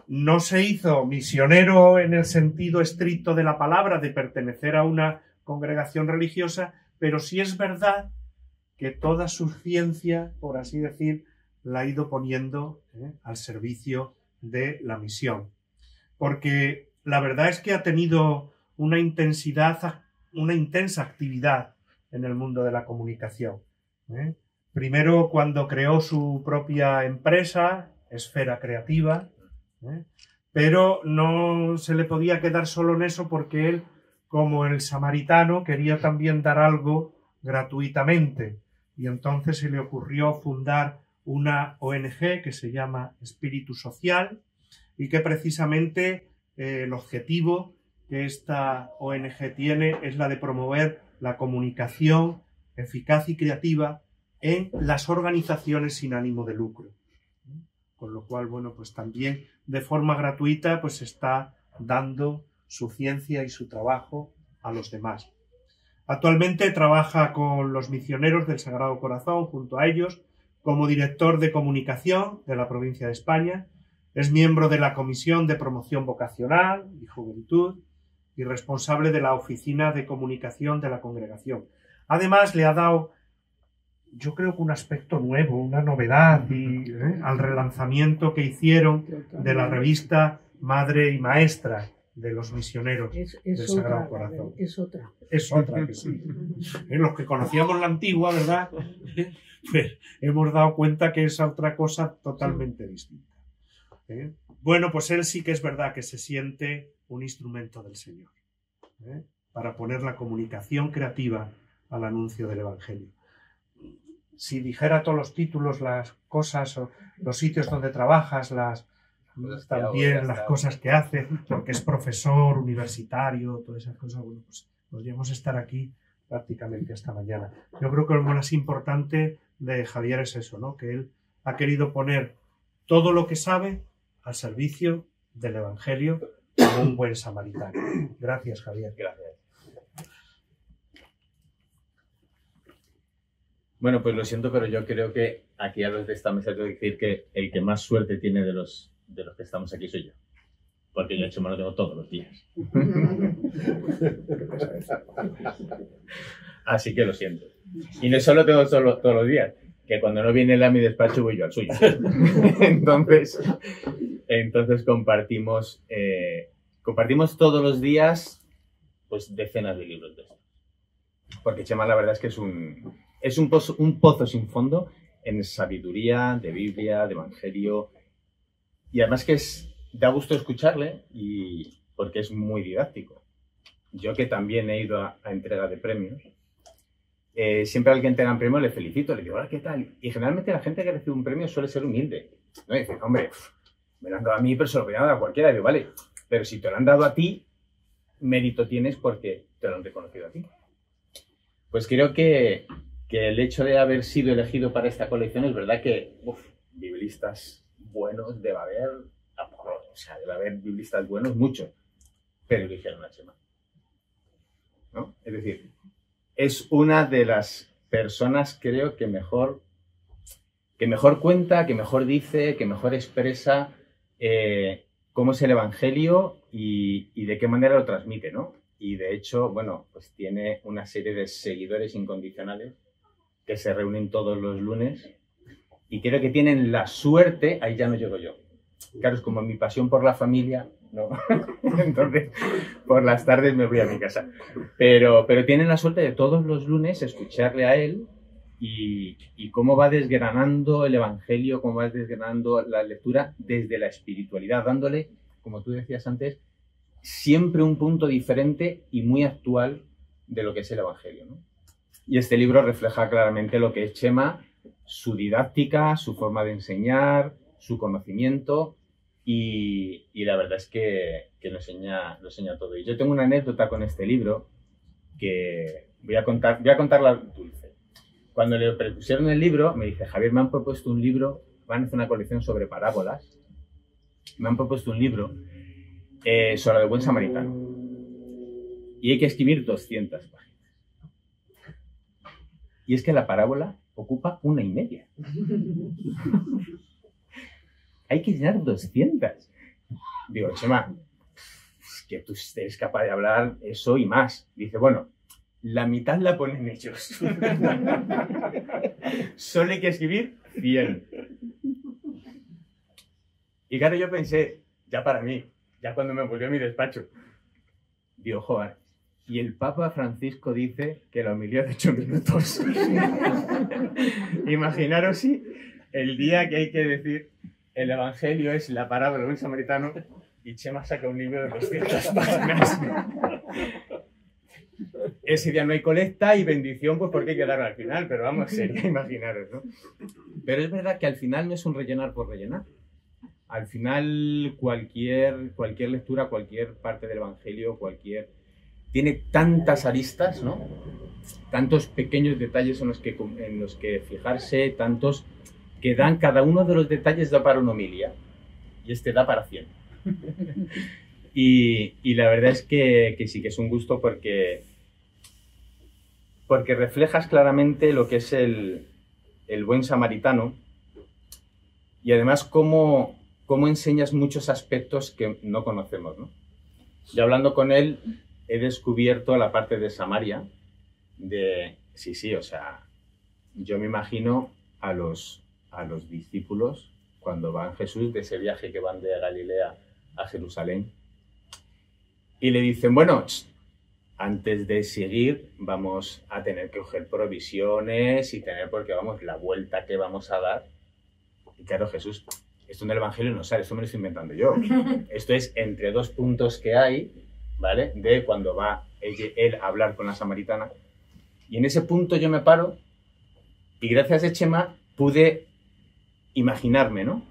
No se hizo misionero en el sentido estricto de la palabra, de pertenecer a una congregación religiosa, pero sí es verdad que toda su ciencia, por así decir, la ha ido poniendo al servicio de la misión. Porque la verdad es que ha tenido una intensa actividad en el mundo de la comunicación. Primero cuando creó su propia empresa, Esfera Creativa, pero no se le podía quedar solo en eso porque él, como el samaritano, quería también dar algo gratuitamente, y entonces se le ocurrió fundar una ONG que se llama Espíritu Social, y que precisamente el objetivo que esta ONG tiene es la de promover la comunicación eficaz y creativa en las organizaciones sin ánimo de lucro. Con lo cual, bueno, pues también de forma gratuita pues está dando su ciencia y su trabajo a los demás. Actualmente trabaja con los misioneros del Sagrado Corazón, junto a ellos, como director de comunicación de la provincia de España. Es miembro de la Comisión de Promoción Vocacional y Juventud y responsable de la Oficina de Comunicación de la Congregación. Además, le ha dado, yo creo que un aspecto nuevo, una novedad al relanzamiento que hicieron de la revista Madre y Maestra de los misioneros del Sagrado Corazón. Es otra. Es otra, que sí. Los que conocíamos la antigua, ¿verdad? Pues hemos dado cuenta que es otra cosa totalmente distinta. Bueno, pues él sí que es verdad que se siente un instrumento del Señor. para poner la comunicación creativa al anuncio del Evangelio. Si dijera todos los títulos, las cosas, o los sitios donde trabajas, también las cosas que hace, porque es profesor universitario, todas esas cosas, bueno, pues podríamos estar aquí prácticamente hasta mañana. Yo creo que lo más importante de Javier es eso, ¿no? Que él ha querido poner todo lo que sabe al servicio del Evangelio como un buen samaritano. Gracias, Javier. Gracias. Bueno, pues lo siento, pero yo creo que aquí a los de esta mesa tengo que decir que el que más suerte tiene de los que estamos aquí soy yo. Porque yo hecho me lo tengo todos los días. Así que lo siento. Y no solo tengo todos los días, que cuando no viene él a mi despacho voy yo al suyo. Entonces compartimos todos los días pues decenas de libros de estos. Porque Chema la verdad es que es un pozo sin fondo en sabiduría, de Biblia, de Evangelio. Y además que da gusto escucharle y porque es muy didáctico. Yo que también he ido a entrega de premios, siempre al que entrega un premio le felicito, le digo, hola, ¿qué tal? Y generalmente la gente que recibe un premio suele ser humilde. ¿No? Y dice, hombre, me lo han dado a mí, pero se lo podrían dar a cualquiera. Y digo, vale, pero si te lo han dado a ti, mérito tienes porque te lo han reconocido a ti. Pues creo que el hecho de haber sido elegido para esta colección es verdad que biblistas buenos debe haber, debe haber biblistas buenos muchos, pero eligieron a Chema, ¿no? Es decir, es una de las personas, creo, que mejor cuenta, que mejor dice, que mejor expresa cómo es el Evangelio y de qué manera lo transmite, ¿no? Y de hecho, bueno, pues tiene una serie de seguidores incondicionales que se reúnen todos los lunes y creo que tienen la suerte, ahí ya no llego yo. Claro, es como mi pasión por la familia, ¿no? Entonces, por las tardes me voy a mi casa. Pero tienen la suerte de todos los lunes escucharle a él y cómo va desgranando el Evangelio, cómo va desgranando la lectura desde la espiritualidad, dándole, como tú decías antes, siempre un punto diferente y muy actual de lo que es el Evangelio, ¿no? Y este libro refleja claramente lo que es Chema, su didáctica, su forma de enseñar, su conocimiento y la verdad es que lo enseña todo. Y yo tengo una anécdota con este libro que voy a contarla dulce. Cuando le propusieron el libro, me dice, Javier, me han propuesto un libro, van a hacer una colección sobre parábolas, me han propuesto un libro sobre el buen samaritano y hay que escribir 200 páginas. Y es que la parábola ocupa 1,5. Hay que llenar 200. Digo, Chema, es que tú eres capaz de hablar eso y más. Dice, bueno, la mitad la ponen ellos. Solo hay que escribir 100. Y claro, yo pensé, ya para mí, ya cuando me volvió a mi despacho, digo, joder, y el Papa Francisco dice que la homilía de 8 minutos. Imaginaros si el día que hay que decir el Evangelio es la parábola de un samaritano y Chema saca un libro de 200 páginas. Ese día no hay colecta y bendición, pues porque hay que darlo al final, pero vamos, sería imaginaros, ¿no? Pero es verdad que al final no es un rellenar por rellenar. Al final cualquier lectura, cualquier parte del Evangelio, tiene tantas aristas, ¿no? Tantos pequeños detalles en los que fijarse, tantos que dan, cada uno de los detalles da para una homilia y este da para 100. Y la verdad es que sí que es un gusto porque reflejas claramente lo que es el buen samaritano y además cómo enseñas muchos aspectos que no conocemos, ¿no? Y hablando con él he descubierto la parte de Samaria, sí, o sea, yo me imagino a los discípulos cuando van Jesús de ese viaje que van de Galilea a Jerusalén y le dicen, bueno, antes de seguir vamos a tener que coger provisiones y porque vamos, la vuelta que vamos a dar. Y claro, Jesús, esto en el Evangelio no sale, esto me lo estoy inventando yo. Esto es entre dos puntos que hay, ¿vale? De cuando va él a hablar con la samaritana. Y en ese punto yo me paro y gracias a Chema pude imaginarme, ¿no?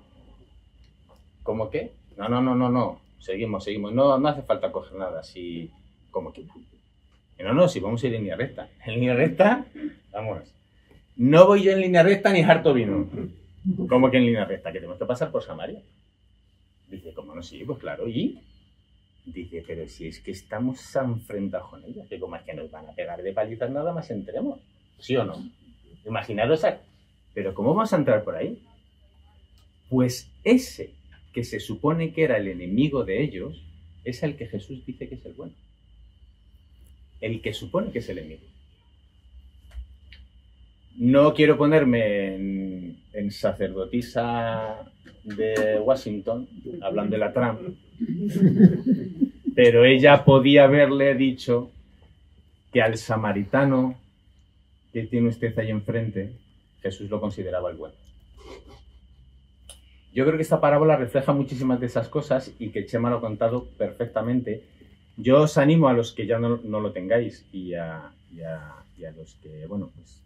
¿Cómo qué? No. Seguimos. No hace falta coger nada. Si, ¿cómo que? No, si vamos a ir en línea recta. En línea recta, vamos. No voy yo en línea recta ni harto vino. ¿Cómo que en línea recta? Que tenemos que pasar por Samaria. Dice, ¿cómo no? Sí, pues claro. ¿Y? Dice, pero si es que estamos enfrentados con ellas. Que como es que nos van a pegar de palizas nada más entremos. ¿Sí o no? Imaginaros, pero ¿cómo vamos a entrar por ahí? Pues ese que se supone que era el enemigo de ellos es el que Jesús dice que es el bueno. El que supone que es el enemigo. No quiero ponerme en sacerdotisa de Washington, hablando de la Trump, pero ella podía haberle dicho que al samaritano que tiene usted ahí enfrente, Jesús lo consideraba el bueno. Yo creo que esta parábola refleja muchísimas de esas cosas y que Chema lo ha contado perfectamente. Yo os animo a los que ya no lo tengáis y a los que, bueno, pues,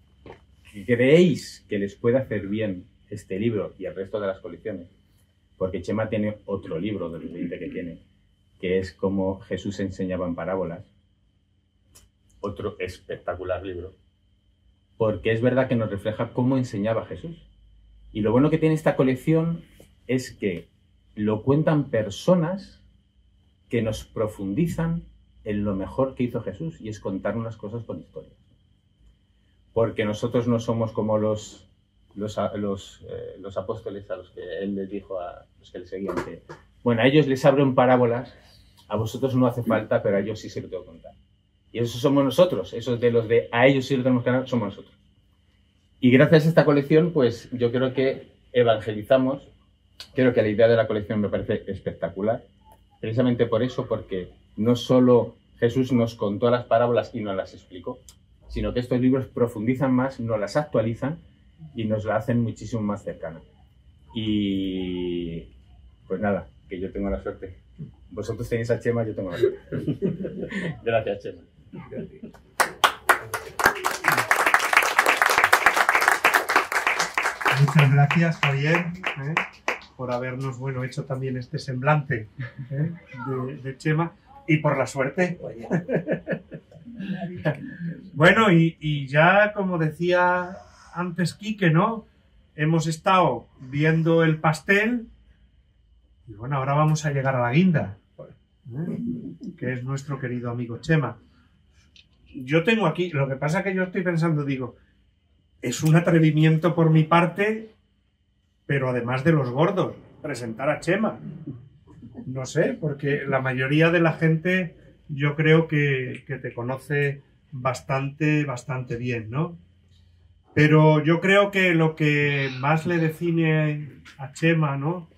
que creéis que les puede hacer bien este libro y el resto de las colecciones, porque Chema tiene otro libro de los 20 que tiene, que es Cómo Jesús enseñaba en parábolas. Otro espectacular libro, porque es verdad que nos refleja cómo enseñaba Jesús. Y lo bueno que tiene esta colección es que lo cuentan personas que nos profundizan en lo mejor que hizo Jesús, y es contar unas cosas con historias. Porque nosotros no somos como los apóstoles a los que él les dijo a los que le seguían que, bueno, a ellos les abro en parábolas, a vosotros no hace falta, pero a ellos sí se lo tengo que contar. Y eso somos nosotros, esos de los de a ellos sí lo tenemos que dar, somos nosotros. Y gracias a esta colección, pues yo creo que evangelizamos. Creo que la idea de la colección me parece espectacular. Precisamente por eso, porque no solo Jesús nos contó las parábolas y nos las explicó, sino que estos libros profundizan más, nos las actualizan y nos la hacen muchísimo más cercana. Y pues nada, que yo tengo la suerte. Vosotros tenéis a Chema, yo tengo la suerte. Gracias, Chema. Gracias. Muchas gracias, Javier, por habernos, bueno, hecho también este semblante de Chema, y por la suerte. Bueno, y ya, como decía antes Quique, ¿no? Hemos estado viendo el pastel y bueno, ahora vamos a llegar a la guinda, que es nuestro querido amigo Chema. Yo tengo aquí, lo que pasa que yo estoy pensando, digo, es un atrevimiento por mi parte, pero además de los gordos, presentar a Chema. No sé, porque la mayoría de la gente yo creo que te conoce bastante bien, ¿no? Pero yo creo que lo que más le define a Chema, ¿no?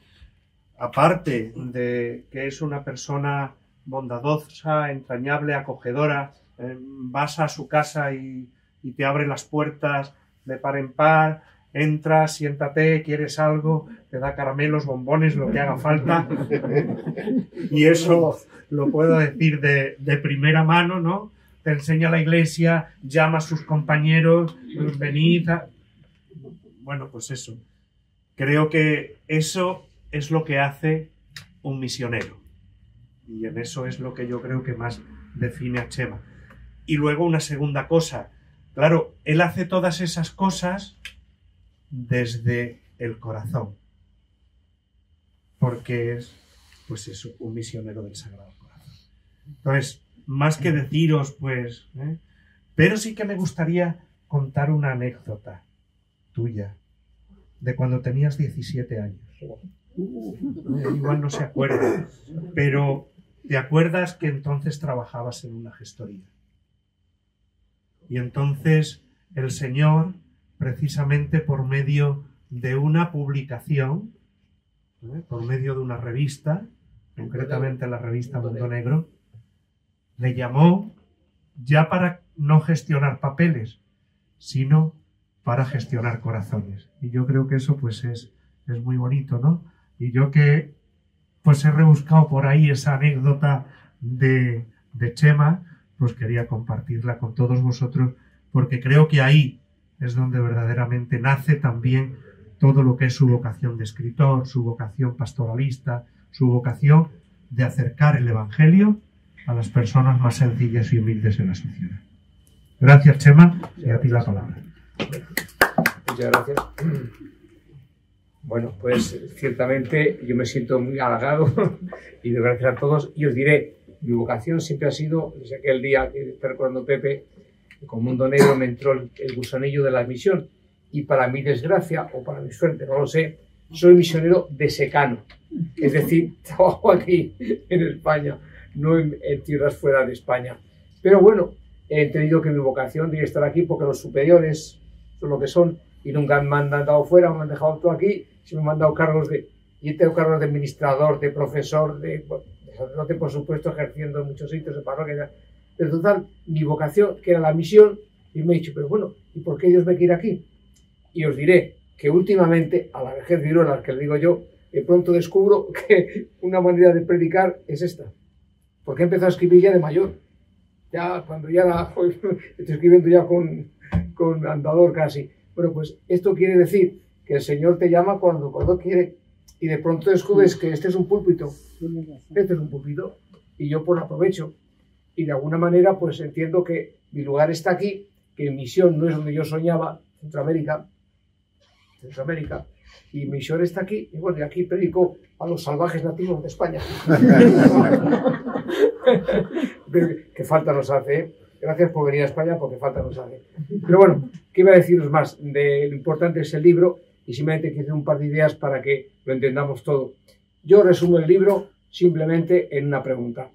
Aparte de que es una persona bondadosa, entrañable, acogedora, vas a su casa y te abre las puertas de par en par, entras, siéntate, quieres algo, te da caramelos, bombones, lo que haga falta. Y eso lo puedo decir de primera mano, ¿no? Te enseña la iglesia, llama a sus compañeros, venid. Bueno, pues eso. Creo que eso es lo que hace un misionero. Y en eso es lo que yo creo que más define a Chema. Y luego una segunda cosa. Claro, él hace todas esas cosas desde el corazón. Porque es, pues eso, un misionero del Sagrado Corazón. Entonces, más que deciros, pues... Pero sí que me gustaría contar una anécdota tuya, de cuando tenías 17 años. Igual no se acuerda, pero te acuerdas que entonces trabajabas en una gestoría. Y entonces el Señor, precisamente por medio de una publicación, por medio de una revista, concretamente la revista Mundo Negro, le llamó ya para no gestionar papeles, sino para gestionar corazones. Y yo creo que eso pues es muy bonito, ¿no? Y yo que pues he rebuscado por ahí esa anécdota de de Chema, pues quería compartirla con todos vosotros, porque creo que ahí es donde verdaderamente nace también todo lo que es su vocación de escritor, su vocación pastoralista, su vocación de acercar el Evangelio a las personas más sencillas y humildes en la sociedad. Gracias, Chema, y a ti la palabra. Muchas gracias. Bueno, pues ciertamente yo me siento muy halagado y doy gracias a todos. Y os diré, mi vocación siempre ha sido, desde aquel día que está recordando Pepe, con Mundo Negro me entró el gusanillo de la misión. Y para mi desgracia, o para mi suerte, no lo sé, soy misionero de secano. Es decir, trabajo aquí en España, no en tierras fuera de España. Pero bueno, he entendido que mi vocación debe estar aquí porque los superiores son lo que son y nunca me han mandado fuera, me han dejado todo aquí. Si me han mandado cargos de... Yo tengo cargos de administrador, de profesor, de sacerdote, por supuesto, ejerciendo en muchos sitios de parroquia. Pero total, mi vocación, que era la misión, y me he dicho, pero bueno, ¿y por qué Dios me quiere aquí? Y os diré que últimamente, a la vejez viruela, que le digo yo, de pronto descubro que una manera de predicar es esta. Porque he empezado a escribir ya de mayor. Ya cuando ya estoy escribiendo ya con andador casi. Bueno, pues esto quiere decir que el Señor te llama cuando quiere. Y de pronto descubres que este es un púlpito. Este es un púlpito. Y yo pues lo aprovecho. Y de alguna manera pues entiendo que mi lugar está aquí, que mi misión no es donde yo soñaba, Centroamérica, y mi misión está aquí, y bueno, y aquí predico a los salvajes nativos de España. Que falta nos hace, ¿eh? Gracias por venir a España, porque falta nos hace. Pero bueno, ¿qué iba a deciros más? De lo importante es el libro, y simplemente quiero hacer un par de ideas para que lo entendamos todo. Yo resumo el libro simplemente en una pregunta,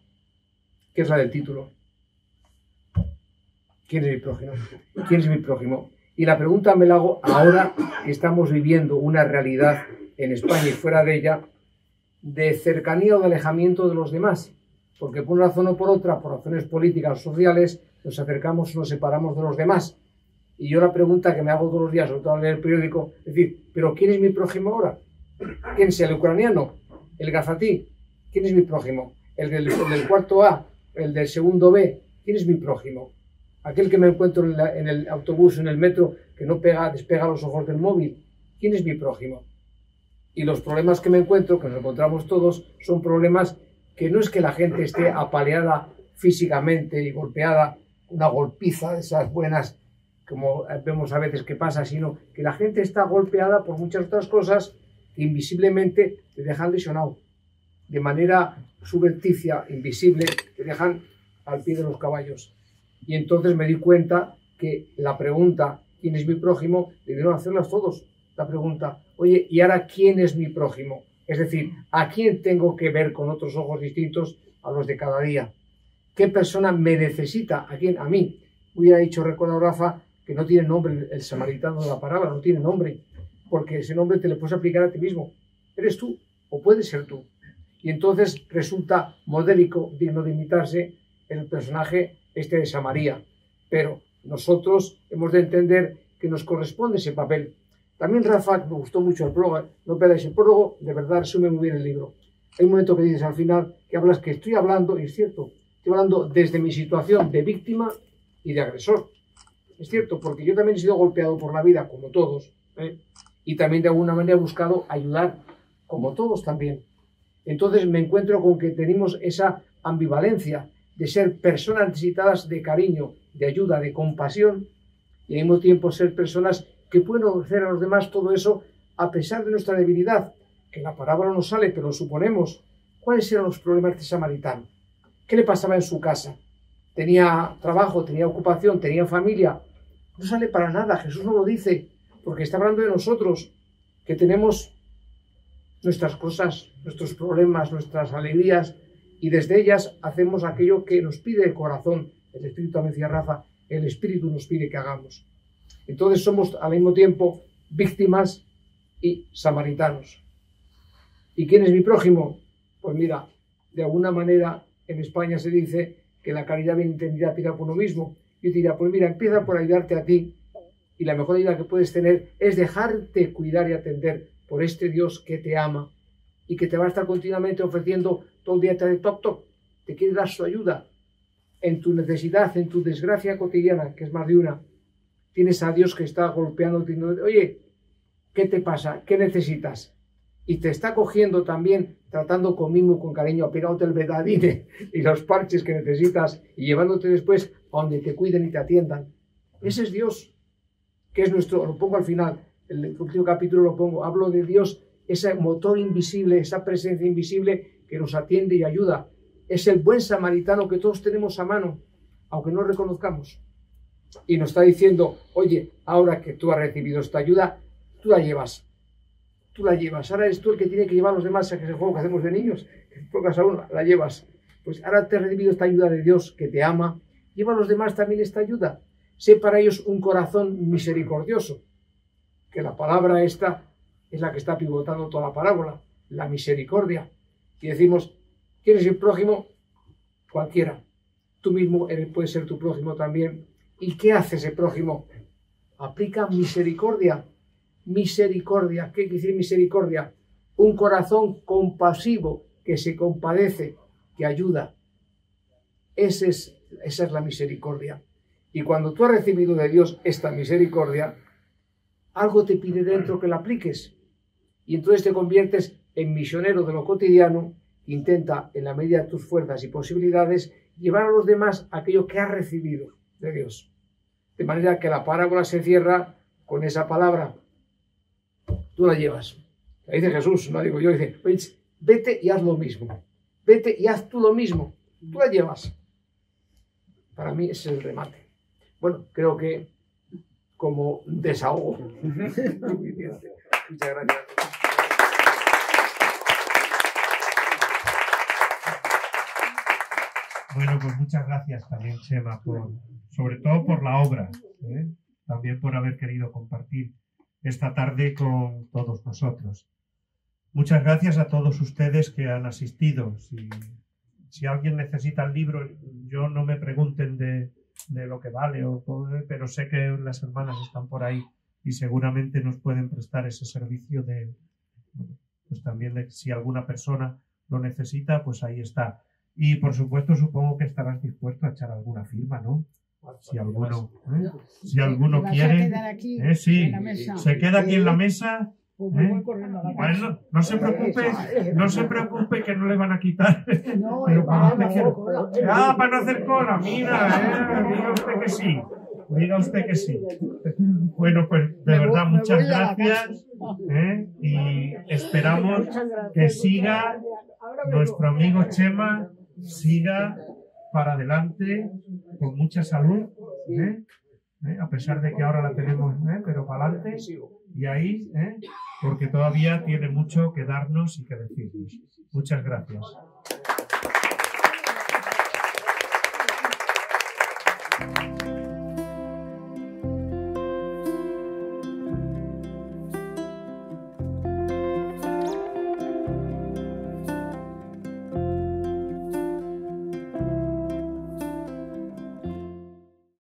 que es la del título. ¿Quién es mi prójimo? ¿Quién es mi prójimo? Y la pregunta me la hago ahora que estamos viviendo una realidad en España y fuera de ella de cercanía o de alejamiento de los demás. Porque por una razón o por otra, por razones políticas o sociales, nos acercamos o nos separamos de los demás. Y yo la pregunta que me hago todos los días, sobre todo al leer el periódico, es decir, ¿pero quién es mi prójimo ahora? ¿Quién es el ucraniano? ¿El gazatí? ¿Quién es mi prójimo? ¿El del cuarto A? ¿El del segundo B? ¿Quién es mi prójimo? Aquel que me encuentro en el autobús, en el metro, que no despega los ojos del móvil. ¿Quién es mi prójimo? Y los problemas que me encuentro, que nos encontramos todos, son problemas que no es que la gente esté apaleada físicamente y golpeada, una golpiza de esas buenas, como vemos a veces que pasa, sino que la gente está golpeada por muchas otras cosas que invisiblemente te dejan lesionado. De manera subrepticia, invisible, te dejan al pie de los caballos. Y entonces me di cuenta que la pregunta, ¿quién es mi prójimo?, debieron hacerlas todos. La pregunta, oye, ¿y ahora quién es mi prójimo? Es decir, ¿a quién tengo que ver con otros ojos distintos a los de cada día? ¿Qué persona me necesita? ¿A quién? A mí. Hubiera dicho, recuerda Rafa, que no tiene nombre el samaritano de la parábola, no tiene nombre, porque ese nombre te lo puedes aplicar a ti mismo. Eres tú, o puedes ser tú. Y entonces resulta modélico, digno de imitarse, el personaje este de Samaría. Pero nosotros hemos de entender que nos corresponde ese papel. También Rafa, me gustó mucho el prólogo, no perdáis el prólogo, de verdad resume muy bien el libro. Hay un momento que dices al final, que hablas que estoy hablando, y es cierto, estoy hablando desde mi situación de víctima y de agresor. Es cierto, porque yo también he sido golpeado por la vida, como todos, y también de alguna manera he buscado ayudar, como todos también. Entonces me encuentro con que tenemos esa ambivalencia de ser personas necesitadas de cariño, de ayuda, de compasión, y al mismo tiempo ser personas que pueden ofrecer a los demás todo eso a pesar de nuestra debilidad, que la parábola no sale, pero lo suponemos. ¿Cuáles eran los problemas de este samaritano? ¿Qué le pasaba en su casa? ¿Tenía trabajo, tenía ocupación, tenía familia? No sale para nada, Jesús no lo dice, porque está hablando de nosotros, que tenemos nuestras cosas, nuestros problemas, nuestras alegrías, y desde ellas hacemos aquello que nos pide el corazón. El Espíritu, también decía Rafa, el Espíritu nos pide que hagamos. Entonces somos al mismo tiempo víctimas y samaritanos. ¿Y quién es mi prójimo? Pues mira, de alguna manera en España se dice que la caridad bien entendida empieza por uno mismo. Yo te diría, pues mira, empieza por ayudarte a ti, y la mejor ayuda que puedes tener es dejarte cuidar y atender por este Dios que te ama y que te va a estar continuamente ofreciendo todo el día, te de toc toc, te quiere dar su ayuda, en tu necesidad, en tu desgracia cotidiana, que es más de una, tienes a Dios que está golpeando, oye, ¿qué te pasa? ¿Qué necesitas? Y te está cogiendo también, tratando con mimo, con cariño, apegándote el betadine y los parches que necesitas y llevándote después a donde te cuiden y te atiendan. Ese es Dios, que es nuestro, lo pongo al final, el último capítulo lo pongo, hablo de Dios, ese motor invisible, esa presencia invisible que nos atiende y ayuda. Es el buen samaritano que todos tenemos a mano, aunque no reconozcamos. Y nos está diciendo, oye, ahora que tú has recibido esta ayuda, tú la llevas. Tú la llevas. Ahora eres tú el que tiene que llevar a los demás, a que es el juego que hacemos de niños. Que tocas a uno, la llevas. Pues ahora te has recibido esta ayuda de Dios que te ama. Lleva a los demás también esta ayuda. Sé para ellos un corazón misericordioso. Que la palabra esta es la que está pivotando toda la parábola. La misericordia. Y decimos, ¿quieres ser prójimo? Cualquiera. Tú mismo puedes ser tu prójimo también. ¿Y qué hace ese prójimo? Aplica misericordia. Misericordia. ¿Qué quiere decir misericordia? Un corazón compasivo que se compadece, que ayuda. Esa es la misericordia. Y cuando tú has recibido de Dios esta misericordia, algo te pide dentro que la apliques. Y entonces te conviertes en misionero de lo cotidiano. Intenta, en la medida de tus fuerzas y posibilidades, llevar a los demás aquello que has recibido de Dios. De manera que la parábola se cierra con esa palabra. Tú la llevas. La dice Jesús, no digo yo. Dice, vete y haz lo mismo. Vete y haz tú lo mismo. Tú la llevas. Para mí ese es el remate. Bueno, creo que como desahogo. Muchas gracias. Bueno, pues muchas gracias también, Chema, sobre todo por la obra, también por haber querido compartir esta tarde con todos nosotros. Muchas gracias a todos ustedes que han asistido. Si alguien necesita el libro, yo no me pregunten de lo que vale, pero sé que las hermanas están por ahí y seguramente nos pueden prestar ese servicio pues también si alguna persona lo necesita, pues ahí está. Y por supuesto supongo que estarás dispuesto a echar alguna firma, ¿no? Si alguno quiere, sí, se queda aquí en la mesa. Bueno, no se preocupe que no le van a quitar. Pero para no hacer cola, mira, diga usted que sí. Bueno, pues de verdad muchas gracias, y esperamos que siga nuestro amigo Chema, siga para adelante con mucha salud, a pesar de que ahora la tenemos, pero para adelante y ahí, porque todavía tiene mucho que darnos y que decirnos. Muchas gracias.